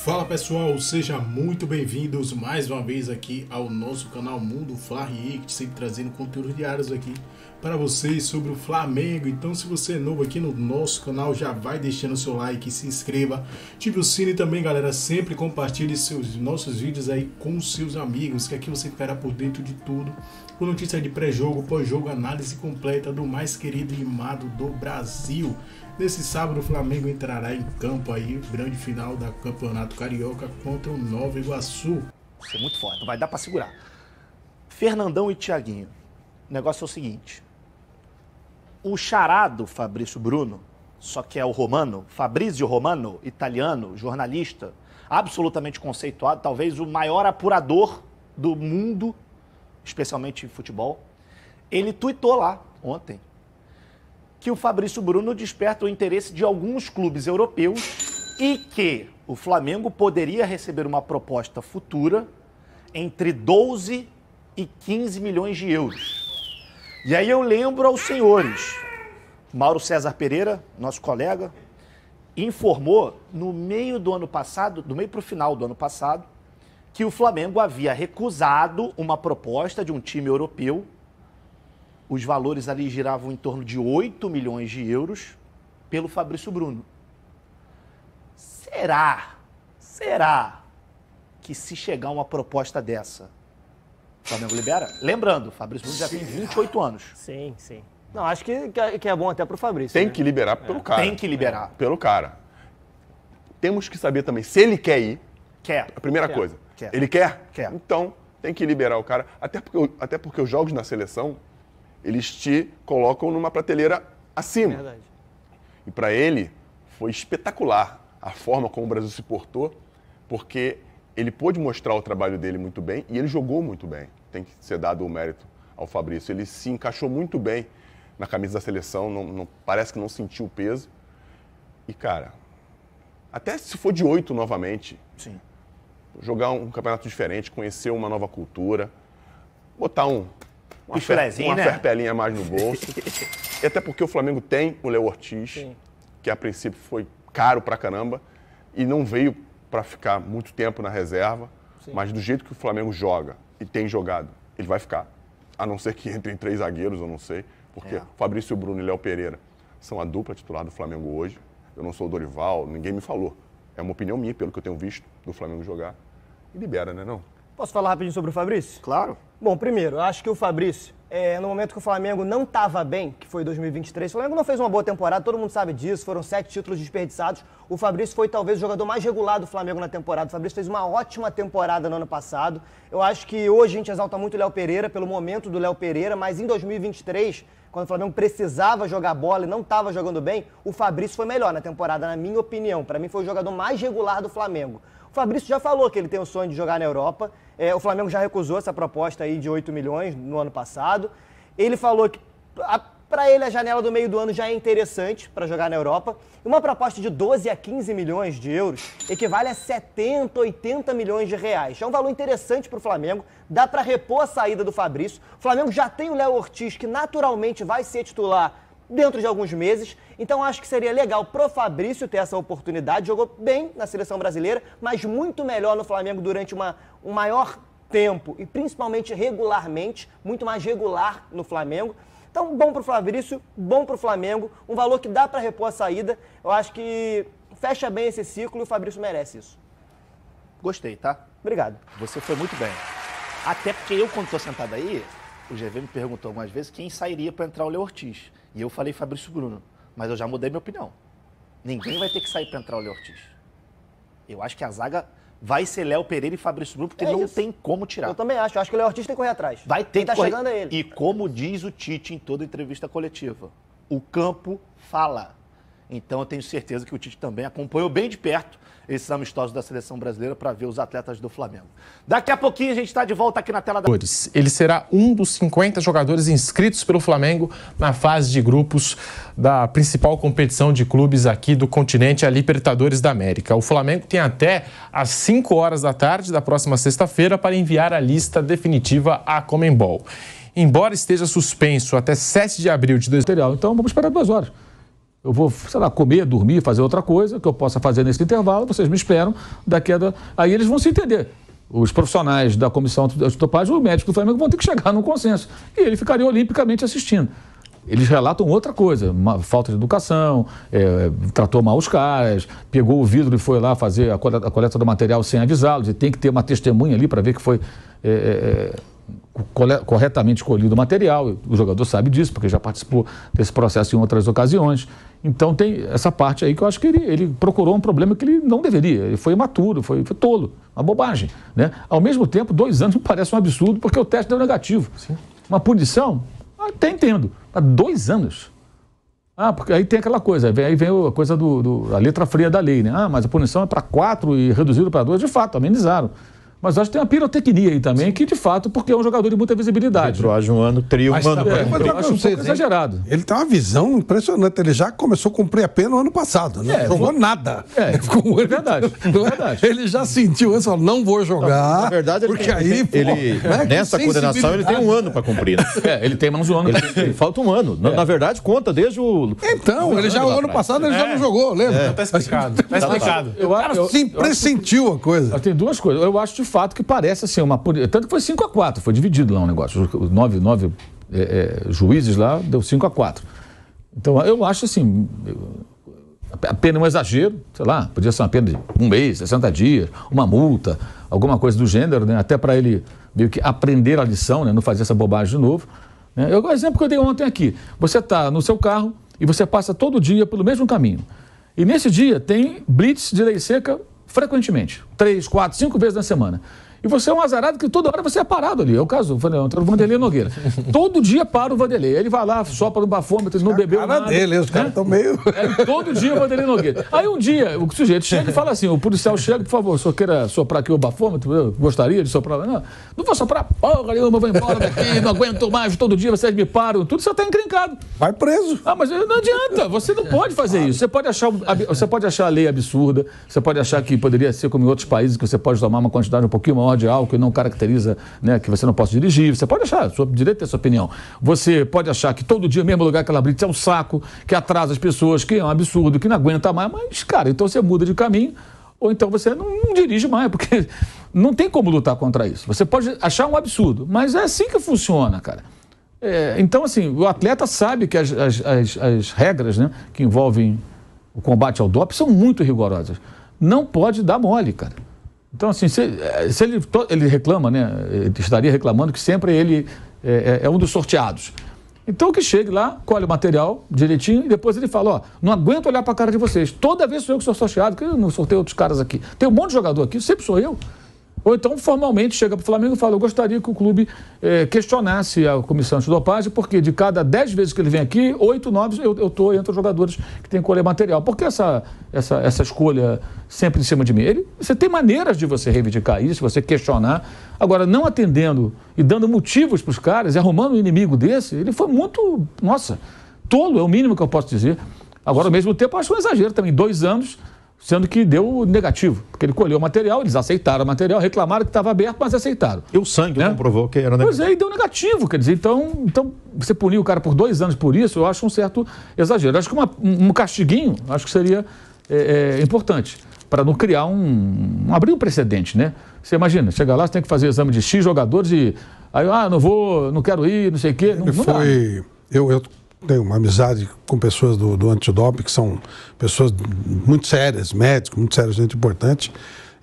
Fala pessoal, sejam muito bem-vindos mais uma vez aqui ao nosso canal Mundo Fla React, sempre trazendo conteúdos diários aqui para vocês sobre o Flamengo. Então, se você é novo aqui no nosso canal, já vai deixando o seu like, se inscreva, ative o sino e também, galera, sempre compartilhe nossos vídeos aí com seus amigos, que aqui você ficará por dentro de tudo, com notícia de pré-jogo, pós-jogo, análise completa do mais querido e amado do Brasil. Nesse sábado o Flamengo entrará em campo aí, grande final da Campeonato Carioca contra o Nova Iguaçu. Isso é muito forte, não vai dar para segurar. Fernandão e Thiaguinho. O negócio é o seguinte. O charado Fabrício Bruno, só que é o Romano, Fabrizio Romano, italiano, jornalista, absolutamente conceituado, talvez o maior apurador do mundo, especialmente em futebol. Ele tuitou lá ontem que o Fabrício Bruno desperta o interesse de alguns clubes europeus e que o Flamengo poderia receber uma proposta futura entre 12 e 15 milhões de euros. E aí eu lembro aos senhores, Mauro César Pereira, nosso colega, informou no meio do ano passado, do meio para o final do ano passado, que o Flamengo havia recusado uma proposta de um time europeu. Os valores ali giravam em torno de 8 milhões de euros pelo Fabrício Bruno. Será que se chegar uma proposta dessa, o Flamengo libera? Lembrando, o Fabrício Bruno já tem 28 anos. Sim, sim. Não, acho que é bom até pro Fabrício. Tem né? que liberar pelo cara. Tem que liberar. Pelo cara. Temos que saber também se ele quer ir. Quer. A primeira coisa. Quer. Ele quer? Quer. Então, tem que liberar o cara. Até porque os jogos na seleção, eles te colocam numa prateleira acima. Verdade. E para ele, foi espetacular a forma como o Brasil se portou, porque ele pôde mostrar o trabalho dele muito bem e ele jogou muito bem. Tem que ser dado o mérito ao Fabrício. Ele se encaixou muito bem na camisa da seleção, parece que não sentiu o peso. E, cara, até se for de 8 novamente, Sim. jogar um campeonato diferente, conhecer uma nova cultura, botar uma né? ferpelinha a mais no bolso. E até porque o Flamengo tem o Léo Ortiz, Sim. que a princípio foi caro pra caramba e não veio para ficar muito tempo na reserva, mas do jeito que o Flamengo joga e tem jogado, ele vai ficar. A não ser que entrem 3 zagueiros, eu não sei, porque Fabrício Bruno e Léo Pereira são a dupla titular do Flamengo hoje. Eu não sou o Dorival, ninguém me falou. É uma opinião minha, pelo que eu tenho visto do Flamengo jogar. E libera, né, não? Posso falar rapidinho sobre o Fabrício? Claro. Bom, primeiro, eu acho que o Fabrício, no momento que o Flamengo não estava bem, que foi 2023, o Flamengo não fez uma boa temporada, todo mundo sabe disso, foram 7 títulos desperdiçados. O Fabrício foi talvez o jogador mais regular do Flamengo na temporada. O Fabrício fez uma ótima temporada no ano passado. Eu acho que hoje a gente exalta muito o Léo Pereira, pelo momento do Léo Pereira, mas em 2023, quando o Flamengo precisava jogar bola e não estava jogando bem, o Fabrício foi melhor na temporada, na minha opinião. Para mim foi o jogador mais regular do Flamengo. O Fabrício já falou que ele tem o sonho de jogar na Europa. O Flamengo já recusou essa proposta aí de 8 milhões no ano passado. Ele falou que para ele a janela do meio do ano já é interessante para jogar na Europa. E uma proposta de 12 a 15 milhões de euros equivale a 70, 80 milhões de reais. É um valor interessante para o Flamengo, dá para repor a saída do Fabrício. O Flamengo já tem o Léo Ortiz, que naturalmente vai ser titular dentro de alguns meses, então acho que seria legal pro Fabrício ter essa oportunidade. Jogou bem na seleção brasileira, mas muito melhor no Flamengo durante um maior tempo e principalmente regularmente, muito mais regular no Flamengo. Então, bom pro Fabrício, bom pro Flamengo, um valor que dá para repor a saída. Eu acho que fecha bem esse ciclo e o Fabrício merece isso. Gostei, tá? Obrigado. Você foi muito bem. Até porque eu, quando estou sentado aí, o GV me perguntou algumas vezes quem sairia para entrar o Léo Ortiz. E eu falei Fabrício Bruno, mas eu já mudei minha opinião. Ninguém vai ter que sair para entrar o Léo Ortiz. Eu acho que a zaga vai ser Léo Pereira e Fabrício Bruno, porque não tem como tirar. Eu também acho. Eu acho que o Léo Ortiz tem que correr atrás. Vai ter Quem tá chegando é ele. E como diz o Tite em toda entrevista coletiva, o campo fala. Então eu tenho certeza que o Tite também acompanhou bem de perto esses amistosos da seleção brasileira para ver os atletas do Flamengo. Daqui a pouquinho a gente está de volta aqui na tela da... Ele será um dos 50 jogadores inscritos pelo Flamengo na fase de grupos da principal competição de clubes aqui do continente, a Libertadores da América. O Flamengo tem até às 5 horas da tarde da próxima sexta-feira para enviar a lista definitiva à Conmebol. Embora esteja suspenso até 7 de abril de 2000... Então vamos esperar 2 horas. Eu vou, sei lá, comer, dormir, fazer outra coisa que eu possa fazer nesse intervalo, vocês me esperam, aí eles vão se entender. Os profissionais da comissão antidopagem, o médico do Flamengo vão ter que chegar num consenso. E ele ficaria olimpicamente assistindo. Eles relatam outra coisa, falta de educação, tratou mal os caras, pegou o vidro e foi lá fazer a coleta do material sem avisá-los, e tem que ter uma testemunha ali para ver que foi corretamente escolhido o material. O jogador sabe disso, porque já participou desse processo em outras ocasiões. Então tem essa parte aí que eu acho que ele procurou um problema que ele não deveria. Ele foi imaturo, foi tolo, uma bobagem, né? Ao mesmo tempo, 2 anos me parece um absurdo, porque o teste deu negativo. Sim. Uma punição, até entendo, há 2 anos. Porque aí tem aquela coisa, aí vem a coisa a letra fria da lei, né? Mas a punição é para 4 e reduzido para 2, de fato, amenizaram. Mas acho que tem uma pirotecnia aí também, que de fato, porque é um jogador de muita visibilidade. Retroage um ano, teria um ano. Eu acho um pouco exagerado. Ele tem uma visão impressionante. Ele já começou a cumprir a pena no ano passado. Não jogou nada. É verdade. Ele já sentiu isso, falou, não vou jogar. Na verdade, porque nessa condenação, ele tem 1 ano para cumprir. Né? Ele tem mais um ano. Falta 1 ano. Na verdade, conta desde o... Então, ele já o ano passado ele já não jogou, lembra? Tá explicado. Tá explicado. O cara pressentiu a coisa. Tem 2 coisas. Eu acho de fato que parece assim tanto que foi 5-4, foi dividido lá um negócio. Os 9 juízes lá deu 5-4. Então eu acho assim, a pena é um exagero, sei lá, podia ser uma pena de 1 mês, 60 dias, uma multa, alguma coisa do gênero, né? Até para ele meio que aprender a lição, né? Não fazer essa bobagem de novo. Né? O exemplo que eu dei ontem aqui, você está no seu carro e você passa todo dia pelo mesmo caminho. E nesse dia tem blitz de lei seca frequentemente, 3, 4, 5 vezes na semana. E você é um azarado que toda hora você é parado ali. É o caso do Vanderlei Nogueira. Todo dia para o Vanderlei. Ele vai lá, sopra no bafômetro, ele não bebeu nada. Dele, os caras estão meio... todo dia o Vanderlei Nogueira. Aí um dia o sujeito chega e fala assim, o policial chega, por favor, o senhor queira soprar aqui o bafômetro? Eu gostaria de soprar. Não vou soprar porra nenhuma, vou embora daqui, não aguento mais, todo dia vocês me param. Tudo você está encrencado. Vai preso. Mas não adianta, você não pode fazer isso. Você pode achar a lei absurda, você pode achar que poderia ser como em outros países, que você pode tomar uma quantidade um pouquinho maior de álcool e não caracteriza, né, que você não possa dirigir. Você pode achar, direito de ter sua opinião. Você pode achar que todo dia, mesmo lugar, aquela blitz é um saco, que atrasa as pessoas, que é um absurdo, que não aguenta mais. Mas, cara, então você muda de caminho ou então você não dirige mais, porque não tem como lutar contra isso. Você pode achar um absurdo, mas é assim que funciona, cara. Então, assim, o atleta sabe que as regras, né, que envolvem o combate ao doping são muito rigorosas. Não pode dar mole, cara. Então, assim, se ele reclama, né, ele estaria reclamando que sempre ele é um dos sorteados. Então, que chegue lá, colhe o material direitinho e depois ele fala, não aguento olhar para a cara de vocês. Toda vez sou eu que sou sorteado, que eu não sorteio outros caras aqui. Tem um monte de jogador aqui, sempre sou eu. Ou então, formalmente, chega para o Flamengo e fala, eu gostaria que o clube questionasse a comissão antidopagem, porque de cada 10 vezes que ele vem aqui, 8, 9, eu estou entre os jogadores que tem que colher material. Por que essa escolha sempre em cima de mim? Você tem maneiras de você reivindicar isso, você questionar. Agora, não atendendo e dando motivos para os caras, e arrumando um inimigo desse, ele foi muito, tolo, é o mínimo que eu posso dizer. Agora, ao mesmo tempo, eu acho um exagero também, 2 anos... sendo que deu negativo, porque ele colheu o material, eles aceitaram o material, reclamaram que estava aberto, mas aceitaram. E o sangue comprovou que era negativo. Pois é, e deu negativo, quer dizer, então você punir o cara por 2 anos por isso, eu acho um certo exagero. Acho que um castiguinho, acho que seria importante, para não criar abrir um precedente, né? Você imagina, chega lá, você tem que fazer exame de X jogadores e aí, não quero ir, não sei o quê. Eu tenho uma amizade com pessoas do antidoping, que são pessoas muito sérias, médicos, muito sérios, gente importante,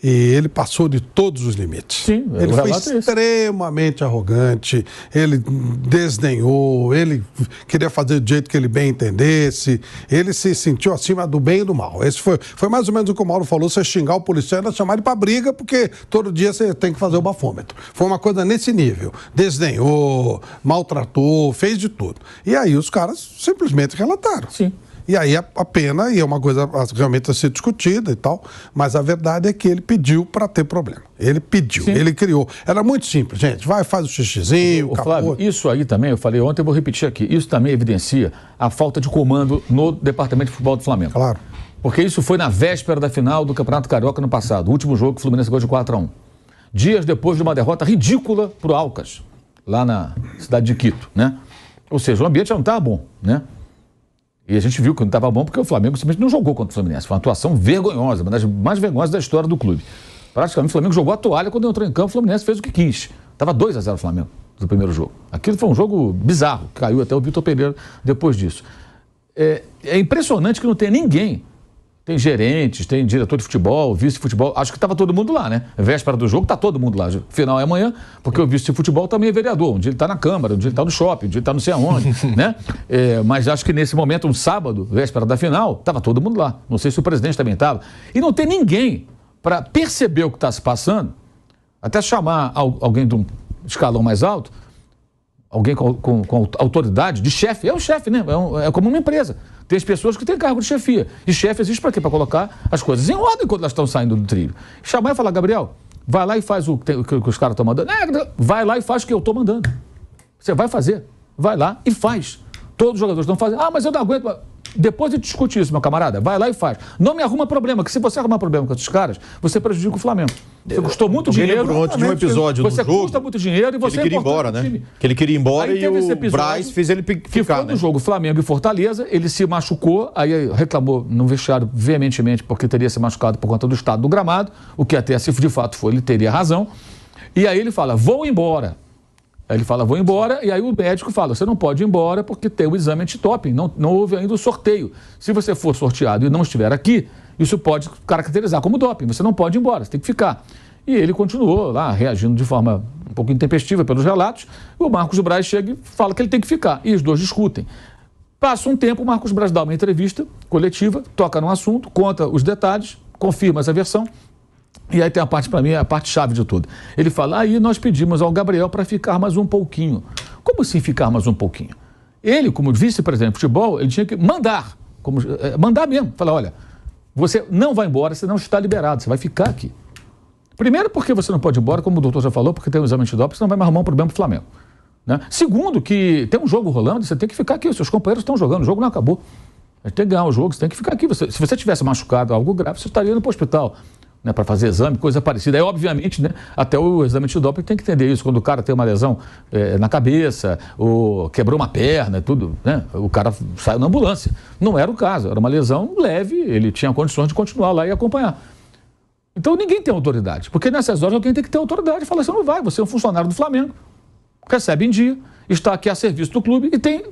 e ele passou de todos os limites. Sim, ele foi extremamente arrogante, ele desdenhou, ele queria fazer do jeito que ele bem entendesse, ele se sentiu acima do bem e do mal. Esse foi mais ou menos o que o Mauro falou, você xingar o policial e chamar ele para briga, porque todo dia você tem que fazer o bafômetro. Foi uma coisa nesse nível. Desdenhou, maltratou, fez de tudo. E aí os caras simplesmente relataram. Sim. E aí a pena, e é uma coisa realmente a ser discutida e tal, mas a verdade é que ele pediu para ter problema. Ele pediu, Sim. Ele criou. Era muito simples, gente. Vai, faz o xixizinho, Flávio, isso aí também, eu falei ontem, eu vou repetir aqui, isso também evidencia a falta de comando no Departamento de Futebol do Flamengo. Claro. Porque isso foi na véspera da final do Campeonato Carioca no passado, o último jogo que o Fluminense ganhou de 4-1. Dias depois de uma derrota ridícula para o Alcas, lá na cidade de Quito, né? Ou seja, o ambiente já não estava bom, né? E a gente viu que não estava bom porque o Flamengo simplesmente não jogou contra o Fluminense. Foi uma atuação vergonhosa, uma das mais vergonhosas da história do clube. Praticamente o Flamengo jogou a toalha quando entrou em campo, o Fluminense fez o que quis. Estava 2-0 o Flamengo no primeiro jogo. Aquilo foi um jogo bizarro, caiu até o Vitor Pereira depois disso. É impressionante que não tenha ninguém. Tem gerentes, tem diretor de futebol, vice de futebol. Acho que estava todo mundo lá, né? Véspera do jogo, está todo mundo lá. Final é amanhã, porque o vice de futebol também é vereador. Um dia ele está na Câmara, um dia ele está no shopping, um dia ele está não sei aonde, né? Mas acho que nesse momento, um sábado, véspera da final, estava todo mundo lá. Não sei se o presidente também estava. E não tem ninguém para perceber o que está se passando, até chamar alguém de um escalão mais alto, alguém com autoridade, de chefe. É o chefe, né? É como uma empresa. Tem as pessoas que têm cargo de chefia. E chefe existe para quê? Para colocar as coisas em ordem quando elas estão saindo do trilho. Chamar e falar, Gabriel, vai lá e faz o que os caras estão mandando. Vai lá e faz o que eu estou mandando. Você vai fazer. Vai lá e faz. Todos os jogadores estão fazendo. Mas eu não aguento. Depois de discutir isso, meu camarada, vai lá e faz. Não me arruma problema, que se você arrumar problema com esses caras, você prejudica o Flamengo. Você custou muito dinheiro. Antes de um episódio você no jogo, custa muito dinheiro e você ele queria ir embora, né? Que ele queria ir embora e o Braz fez ele ficar, que foi no jogo Flamengo e Fortaleza, ele se machucou, aí reclamou no vestiário veementemente porque teria se machucado por conta do estado do gramado, o que até se de fato foi, ele teria razão. E aí ele fala, vou embora. Aí ele fala, vou embora, e aí o médico fala, você não pode ir embora porque tem o exame antidoping, não houve ainda o sorteio. Se você for sorteado e não estiver aqui, isso pode caracterizar como doping, você não pode ir embora, você tem que ficar. E ele continuou lá, reagindo de forma um pouco intempestiva pelos relatos, e o Marcos Braz chega e fala que ele tem que ficar, e os dois discutem. Passa um tempo, o Marcos Braz dá uma entrevista coletiva, toca no assunto, conta os detalhes, confirma essa versão. E aí tem a parte, para mim, a parte chave de tudo. Ele fala, aí nós pedimos ao Gabriel para ficar mais um pouquinho. Como assim ficar mais um pouquinho? Ele, como vice-presidente de futebol, ele tinha que mandar mesmo. Falar, olha, você não vai embora, você não está liberado, você vai ficar aqui. Primeiro, porque você não pode ir embora, como o doutor já falou, porque tem um exame antidoping, você não vai mais arrumar um problema para o Flamengo. Né? Segundo, que tem um jogo rolando, você tem que ficar aqui, os seus companheiros estão jogando, o jogo não acabou. Você tem que ganhar o jogo, você tem que ficar aqui. Se você tivesse machucado algo grave, você estaria indo para o hospital. Né, para fazer exame, coisa parecida. Aí, obviamente, né, até o exame antidoping tem que entender isso. Quando o cara tem uma lesão na cabeça, ou quebrou uma perna, tudo, né, o cara saiu na ambulância. Não era o caso, era uma lesão leve, ele tinha condições de continuar lá e acompanhar. Então, ninguém tem autoridade, porque nessas horas alguém tem que ter autoridade e falar, você não vai, você é um funcionário do Flamengo, recebe em dia, está aqui a serviço do clube e tem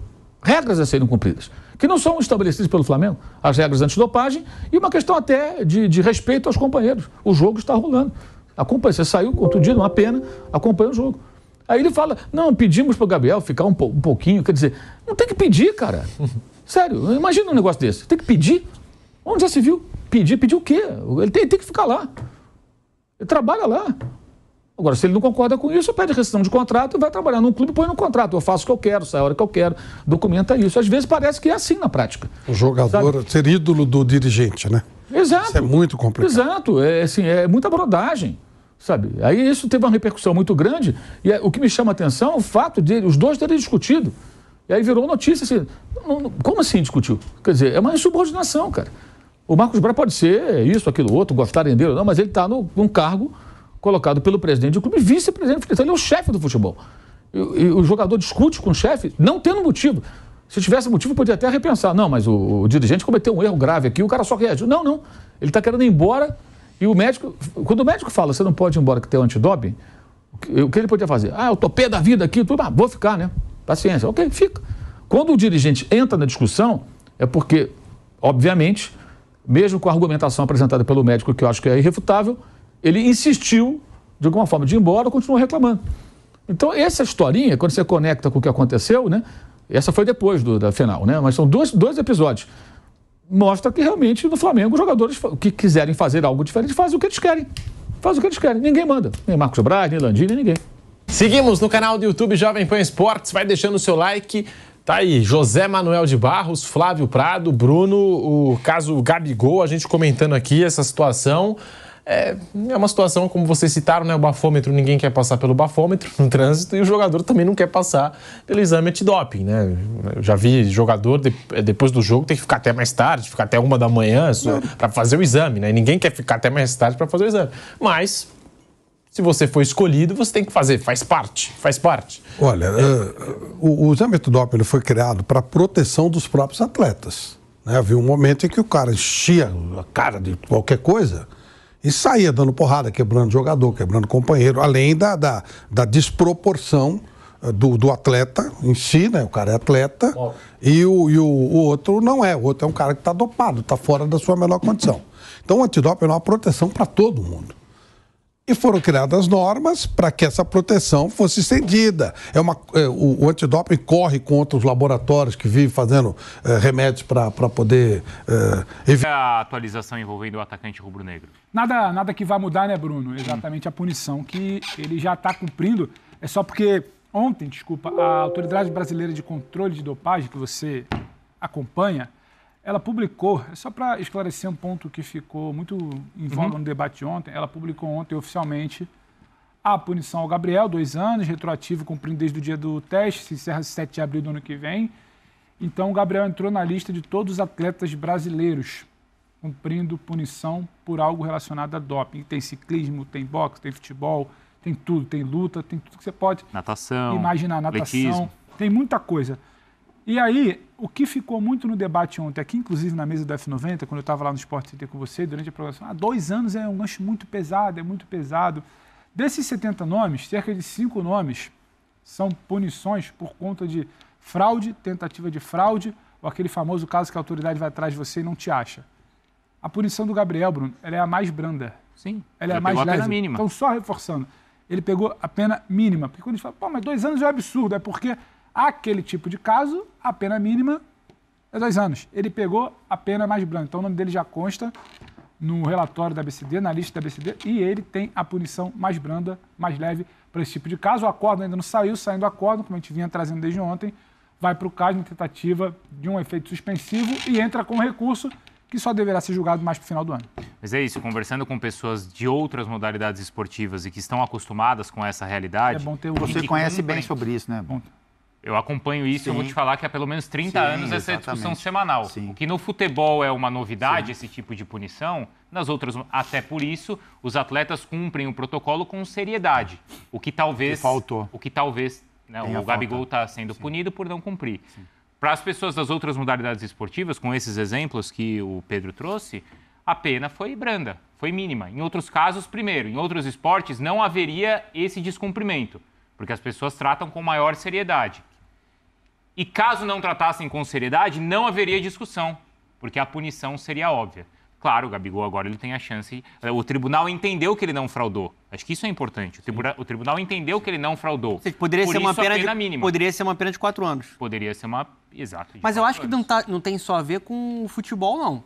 regras a serem cumpridas, que não são estabelecidas pelo Flamengo, as regras antidopagem e uma questão até de respeito aos companheiros. O jogo está rolando. Acompanha, você saiu contundido, uma pena, acompanha o jogo. Aí ele fala, não, pedimos para o Gabriel ficar um pouquinho, quer dizer, não tem que pedir, cara. Sério, imagina um negócio desse, tem que pedir. Onde já se viu? Pedir o quê? Ele tem que ficar lá. Ele trabalha lá. Agora, se ele não concorda com isso, pede rescisão de contrato e vai trabalhar num clube, põe no contrato. Eu faço o que eu quero, sai a hora que eu quero, documenta isso. Às vezes parece que é assim na prática. O jogador ser ídolo do dirigente, né? Exato. Isso é muito complicado. Exato. É muita brodagem, sabe? Aí isso teve uma repercussão muito grande e o que me chama a atenção é o fato de os dois terem discutido. E aí virou notícia assim, como assim discutiu? Quer dizer, é uma insubordinação, cara. O Marcos Braz pode ser isso, aquilo, outro, gostarem dele ou não, mas ele está num cargo colocado pelo presidente do clube, vice-presidente do futebol. Ele é o chefe do futebol. E o jogador discute com o chefe, não tendo motivo. Se tivesse motivo, podia até repensar. Não, mas o dirigente cometeu um erro grave aqui, o cara só reagiu. Não. Ele está querendo ir embora e o médico... Quando o médico fala, você não pode ir embora que tem o antidoping, o que ele podia fazer? Eu tô pé da vida aqui, tudo, vou ficar, né? Paciência. Ok, fica. Quando o dirigente entra na discussão, é porque, obviamente, mesmo com a argumentação apresentada pelo médico, que eu acho que é irrefutável, ele insistiu, de alguma forma, de ir embora, continuou reclamando. Então, essa historinha, quando você conecta com o que aconteceu, né? Essa foi depois da final, né? Mas são dois episódios. Mostra que realmente no Flamengo os jogadores que quiserem fazer algo diferente fazem o que eles querem. Fazem o que eles querem. Ninguém manda. Nem Marcos Braz, nem Landim, nem ninguém. Seguimos no canal do YouTube Jovem Pan Esportes. Vai deixando o seu like. Tá aí, José Manuel de Barros, Flávio Prado, Bruno, o caso Gabigol, a gente comentando aqui essa situação. É uma situação, como vocês citaram, né? O bafômetro, ninguém quer passar pelo bafômetro no trânsito e o jogador também não quer passar pelo exame antidoping, né? Eu já vi jogador, depois do jogo, tem que ficar até mais tarde, ficar até 1 da manhã para fazer o exame, né? E ninguém quer ficar até mais tarde para fazer o exame. Mas Se você foi escolhido, você tem que fazer, faz parte. Olha, o exame antidoping foi criado para proteção dos próprios atletas. Né? Havia um momento em que o cara enchia a cara de qualquer coisa e saía dando porrada, quebrando jogador, quebrando companheiro, além da desproporção do atleta em si, né? O cara é atleta e o outro não é. O outro é um cara que está dopado, está fora da sua melhor condição. Então o antidoping é uma proteção para todo mundo. E foram criadas normas para que essa proteção fosse estendida. O antidoping corre contra os laboratórios que vivem fazendo remédios para poder evitar. A atualização envolvendo o atacante rubro-negro? Nada que vai mudar, né, Bruno? Exatamente a punição que ele já está cumprindo. É só porque ontem, a Autoridade Brasileira de Controle de Dopagem, que você acompanha, ela publicou, só para esclarecer um ponto que ficou muito em voga no debate de ontem, ela publicou ontem oficialmente a punição ao Gabriel, 2 anos, retroativo cumprindo desde o dia do teste, se encerra 7 de abril do ano que vem. Então o Gabriel entrou na lista de todos os atletas brasileiros cumprindo punição por algo relacionado a doping. Tem ciclismo, tem boxe, tem futebol, tem tudo, tem luta, tem tudo que você pode imaginar, natação, atletismo. Tem muita coisa. E aí, o que ficou muito no debate ontem, aqui inclusive na mesa do F90, quando eu estava lá no Sport Center com você, durante a programação, 2 anos é um gancho muito pesado, é muito pesado. Desses 70 nomes, cerca de 5 nomes são punições por conta de fraude, tentativa de fraude, ou aquele famoso caso que a autoridade vai atrás de você e não te acha. A punição do Gabriel, Bruno, ela é a mais branda. Sim, ela é a mais leve. A pena mínima. Então, só reforçando, ele pegou a pena mínima. Porque quando a gente fala, pô, mas 2 anos é um absurdo, é porque aquele tipo de caso, a pena mínima é 2 anos. Ele pegou a pena mais branda. Então o nome dele já consta no relatório da ABCD, na lista da ABCD, e ele tem a punição mais branda, mais leve para esse tipo de caso. O acordo ainda não saiu, saindo o acordo, como a gente vinha trazendo desde ontem, vai para o caso na tentativa de um efeito suspensivo e entra com recurso que só deverá ser julgado mais para o final do ano. Mas é isso, conversando com pessoas de outras modalidades esportivas e que estão acostumadas com essa realidade... É bom ter Você conhece bem sobre isso, né? Bom. Eu acompanho isso e eu vou te falar que há pelo menos 30 anos essa discussão semanal. Sim. O que no futebol é uma novidade, esse tipo de punição, nas outras, até por isso, os atletas cumprem o protocolo com seriedade. O que talvez... faltou. O que talvez... Né, o Gabigol está sendo punido por não cumprir. Para as pessoas das outras modalidades esportivas, com esses exemplos que o Pedro trouxe, a pena foi branda, foi mínima. Em outros casos, primeiro, em outros esportes não haveria esse descumprimento, porque as pessoas tratam com maior seriedade. E caso não tratassem com seriedade, não haveria discussão, porque a punição seria óbvia. Claro, o Gabigol agora ele tem a chance... O tribunal entendeu que ele não fraudou. Acho que isso é importante. O tribunal entendeu que ele não fraudou. Poderia ser uma pena mínima. Poderia ser uma pena de 4 anos. Poderia ser uma... Exato. Mas eu acho que não tem só a ver com o futebol, não.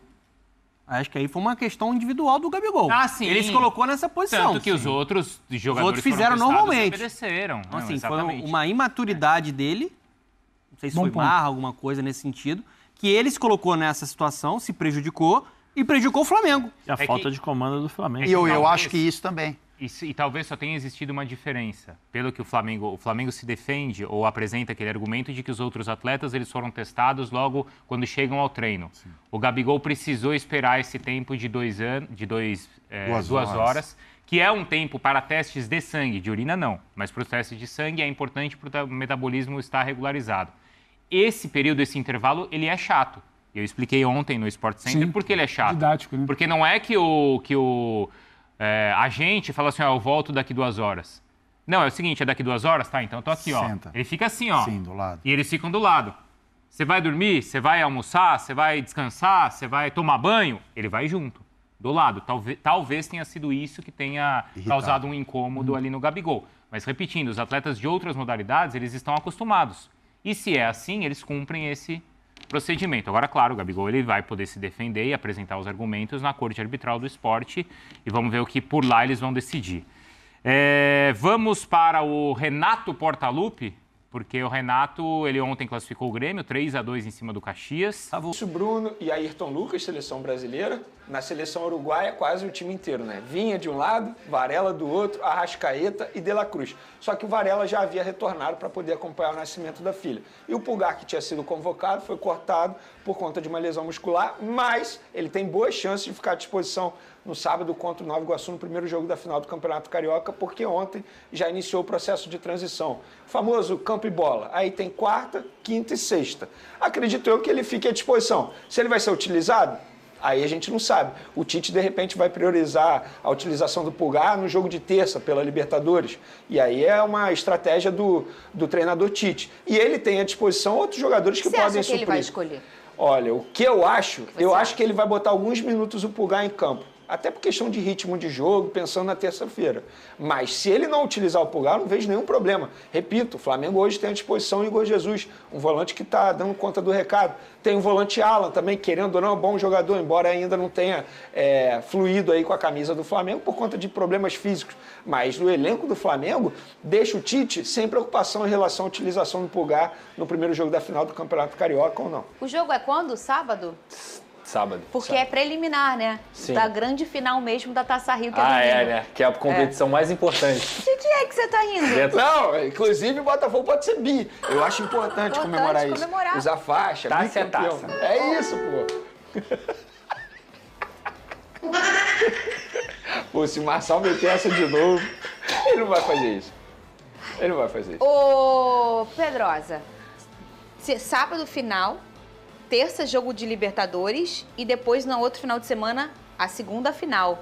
Acho que aí foi uma questão individual do Gabigol. Ah, sim. Ele se colocou nessa posição. Tanto que os outros jogadores os outros fizeram normalmente. Obedeceram. Então, assim, foi uma imaturidade dele, não sei se foi marra, alguma coisa nesse sentido, que ele se colocou nessa situação, se prejudicou e prejudicou o Flamengo. E a falta de comando do Flamengo. E eu acho que isso também. E talvez só tenha existido uma diferença. Pelo que o Flamengo se defende ou apresenta aquele argumento de que os outros atletas eles foram testados logo quando chegam ao treino. Sim. O Gabigol precisou esperar esse tempo de 2 horas, que é um tempo para testes de sangue, de urina não, mas para os testes de sangue é importante para o metabolismo estar regularizado. Esse período, esse intervalo, ele é chato. Eu expliquei ontem no Sport Center por que ele é chato. Didático, né? Porque não é que a gente fala assim, eu volto daqui 2 horas. Não, é o seguinte, é daqui 2 horas? Tá, então eu tô aqui, Senta. ó. Ele fica assim, ó. Sim, do lado. E eles ficam do lado. Você vai dormir, você vai almoçar, você vai descansar, você vai tomar banho, ele vai junto, do lado. Talvez tenha sido isso que tenha causado um incômodo ali no Gabigol. Mas repetindo, os atletas de outras modalidades, eles estão acostumados. E se é assim, eles cumprem esse procedimento. Agora, claro, o Gabigol ele vai poder se defender e apresentar os argumentos na Corte Arbitral do Esporte e vamos ver o que por lá eles vão decidir. Vamos para o Renato Portaluppi, porque o Renato, ele ontem classificou o Grêmio, 3-2 em cima do Caxias. O Bruno e Ayrton Lucas, seleção brasileira, Na seleção uruguaia, quase o time inteiro, né? Vinha de um lado, Varela do outro, Arrascaeta e De La Cruz. Só que o Varela já havia retornado para poder acompanhar o nascimento da filha. E o Pulgar, que tinha sido convocado, foi cortado por conta de uma lesão muscular, mas ele tem boas chances de ficar à disposição no sábado contra o Nova Iguaçu, no primeiro jogo da final do Campeonato Carioca, porque ontem já iniciou o processo de transição. O famoso campo e bola. Aí tem quarta, quinta e sexta. Acredito eu que ele fique à disposição. Se ele vai ser utilizado, aí a gente não sabe. O Tite, de repente, vai priorizar a utilização do Pulgar no jogo de terça pela Libertadores. E aí é uma estratégia do treinador Tite. E ele tem à disposição outros jogadores que podem suprir. Você acha que ele vai escolher? Olha, o que eu acho, acho que ele vai botar alguns minutos o Pulgar em campo. Até por questão de ritmo de jogo, pensando na terça-feira. Mas se ele não utilizar o Pulgar, eu não vejo nenhum problema. Repito, o Flamengo hoje tem à disposição o Igor Jesus, um volante que está dando conta do recado. Tem o volante Alan também, querendo ou não, é um bom jogador, embora ainda não tenha fluído aí com a camisa do Flamengo por conta de problemas físicos. Mas no elenco do Flamengo, deixa o Tite sem preocupação em relação à utilização do Pulgar no primeiro jogo da final do Campeonato Carioca ou não. O jogo é quando? Sábado? Sábado. Porque é preliminar, né? Sim. Da grande final mesmo da Taça Rio, que é domingo. Né? Que é a competição mais importante. De que é que você tá rindo? Não, inclusive o Botafogo pode ser bi. Eu acho importante comemorar isso. Usar faixa, taça é bicampeão. taça. É isso, pô. Pô, se o Marçal meter essa de novo, ele não vai fazer isso. Ele não vai fazer isso. Ô, Pedrosa, sábado final, terça jogo de Libertadores e depois, no outro final de semana, a segunda final.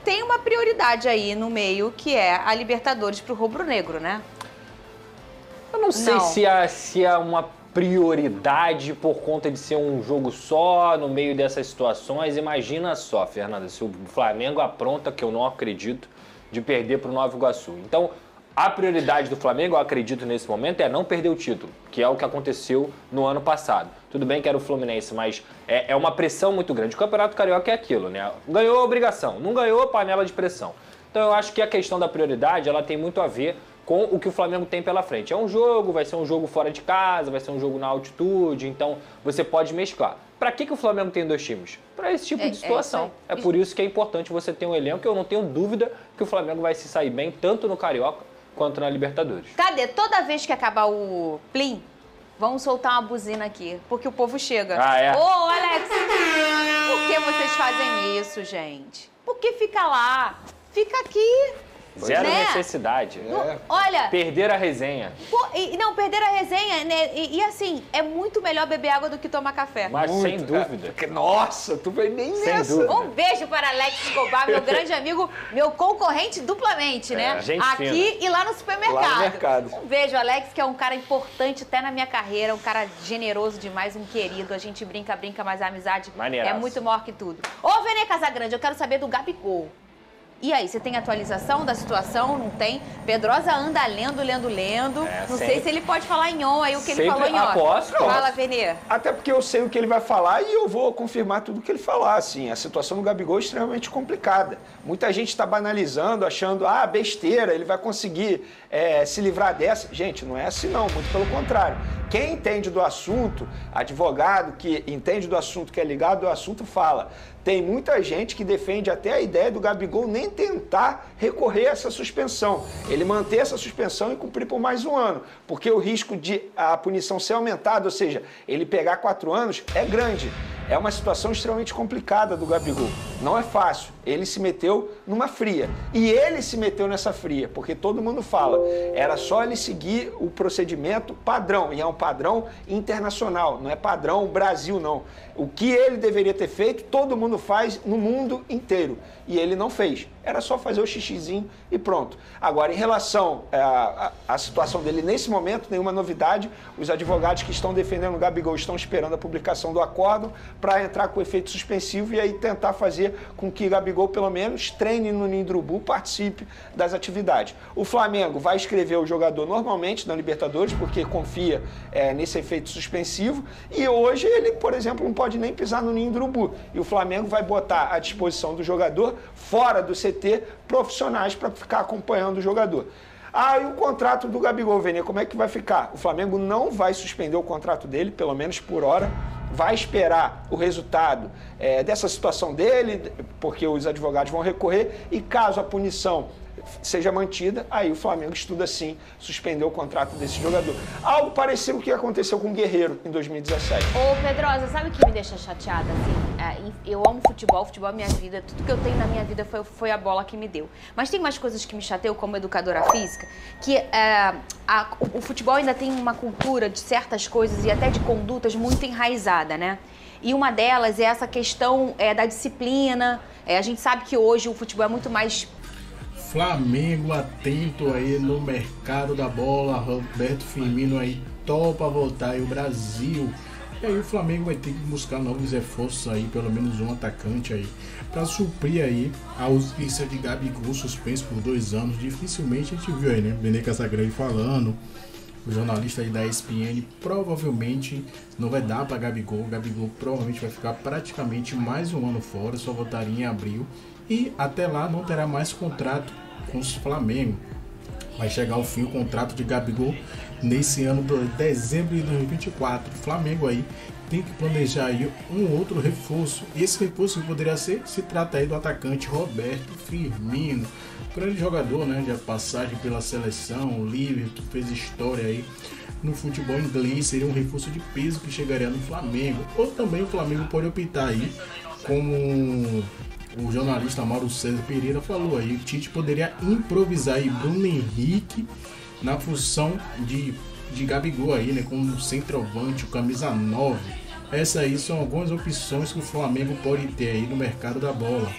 Tem uma prioridade aí no meio, que é a Libertadores pro rubro-negro, né? Eu não sei se é uma prioridade por conta de ser um jogo só no meio dessas situações. Imagina só, Fernanda, se o Flamengo apronta, que eu não acredito, de perder pro Nova Iguaçu. Então, a prioridade do Flamengo, eu acredito nesse momento, é não perder o título, que é o que aconteceu no ano passado. Tudo bem que era o Fluminense, mas é uma pressão muito grande. O Campeonato Carioca é aquilo, né? Ganhou a obrigação, não ganhou a panela de pressão. Então eu acho que a questão da prioridade, ela tem muito a ver com o que o Flamengo tem pela frente. É um jogo, vai ser um jogo fora de casa, vai ser um jogo na altitude, então você pode mesclar. Para que o Flamengo tem dois times? Para esse tipo de situação. É por isso que é importante você ter um elenco, eu não tenho dúvida que o Flamengo vai se sair bem, tanto no Carioca quanto na Libertadores. Cadê? Toda vez que acabar o Plim, vamos soltar uma buzina aqui, porque o povo chega. Ô, Alex, por que vocês fazem isso, gente? Por que fica lá? Fica aqui. Zero necessidade. Olha... Perder a resenha. Não, perder a resenha, né? E assim, é muito melhor beber água do que tomar café. Mas sem dúvida. Nossa, tu vai nem nessa. Dúvida. Um beijo para Alex Escobar, meu grande amigo, meu concorrente duplamente, né? Gente aqui fina. E lá no supermercado. Lá no mercado. Um beijo, Alex, que é um cara importante até na minha carreira, um cara generoso demais, um querido. A gente brinca, mas a amizade é muito maior que tudo. Ô, Vene Casagrande, eu quero saber do Gabigol. E aí, você tem atualização da situação? Não tem? Pedrosa anda lendo. Não sei se ele pode falar em on aí o que ele falou em on. Posso. Fala, Venê. Até porque eu sei o que ele vai falar e eu vou confirmar tudo o que ele falar. Assim, a situação do Gabigol é extremamente complicada. Muita gente está banalizando, achando, besteira, ele vai conseguir se livrar dessa. Gente, não é assim não, muito pelo contrário. Quem entende do assunto, advogado que entende do assunto, que é ligado ao assunto, fala. Tem muita gente que defende até a ideia do Gabigol nem tentar recorrer a essa suspensão. Ele manter essa suspensão e cumprir por mais um ano. Porque o risco de a punição ser aumentada, ou seja, ele pegar 4 anos, é grande. É uma situação extremamente complicada do Gabigol. Não é fácil. Ele se meteu numa fria. E ele se meteu nessa fria, porque todo mundo fala. Era só ele seguir o procedimento padrão. E é um padrão internacional, não é padrão Brasil, não. O que ele deveria ter feito, todo mundo faz no mundo inteiro. E ele não fez. Era só fazer o xixizinho e pronto. Agora, em relação à situação dele nesse momento, nenhuma novidade. Os advogados que estão defendendo o Gabigol estão esperando a publicação do acórdão para entrar com efeito suspensivo e aí tentar fazer com que Gabigol, pelo menos, treine no Ninho do Urubu, participe das atividades. O Flamengo vai inscrever o jogador normalmente na Libertadores, porque confia nesse efeito suspensivo. E hoje ele, por exemplo, não pode nem pisar no Ninho do Urubu. E o Flamengo vai botar à disposição do jogador, fora do CT, profissionais para ficar acompanhando o jogador. E o contrato do Gabigol, Vene, como é que vai ficar? O Flamengo não vai suspender o contrato dele, pelo menos por hora. vai esperar o resultado dessa situação dele, porque os advogados vão recorrer, e caso a punição seja mantida, aí o Flamengo estuda sim suspender o contrato desse jogador. Algo parecido com o que aconteceu com o Guerreiro em 2017. Ô Pedrosa, sabe o que me deixa chateada? Assim, eu amo futebol, futebol é minha vida, tudo que eu tenho na minha vida foi a bola que me deu. Mas tem umas coisas que me chateiam como educadora física, que o futebol ainda tem uma cultura de certas coisas e até de condutas muito enraizada, né? E uma delas é essa questão da disciplina. A gente sabe que hoje o futebol é muito mais... Flamengo atento aí no mercado da bola, Roberto Firmino aí topa voltar aí o Brasil. E aí o Flamengo vai ter que buscar novos reforços aí, pelo menos um atacante aí, para suprir aí a ausência de Gabigol suspenso por 2 anos. Dificilmente a gente viu aí, né? Vene Casagrande falando, o jornalista aí da ESPN, provavelmente não vai dar para Gabigol. O Gabigol provavelmente vai ficar praticamente mais um ano fora, só voltaria em abril. E até lá não terá mais contrato com o Flamengo. Vai chegar ao fim o contrato de Gabigol nesse ano de dezembro de 2024. O Flamengo aí tem que planejar aí um outro reforço. Esse reforço que poderia ser, se trata aí do atacante Roberto Firmino. Grande jogador, né? De passagem pela seleção, o Liverpool, fez história aí no futebol inglês. Seria um reforço de peso que chegaria no Flamengo. Ou também o Flamengo pode optar aí, como o jornalista Mauro César Pereira falou aí, o Tite poderia improvisar aí Bruno Henrique na função de Gabigol aí, né, como centroavante, o camisa 9. Essas aí são algumas opções que o Flamengo pode ter aí no mercado da bola.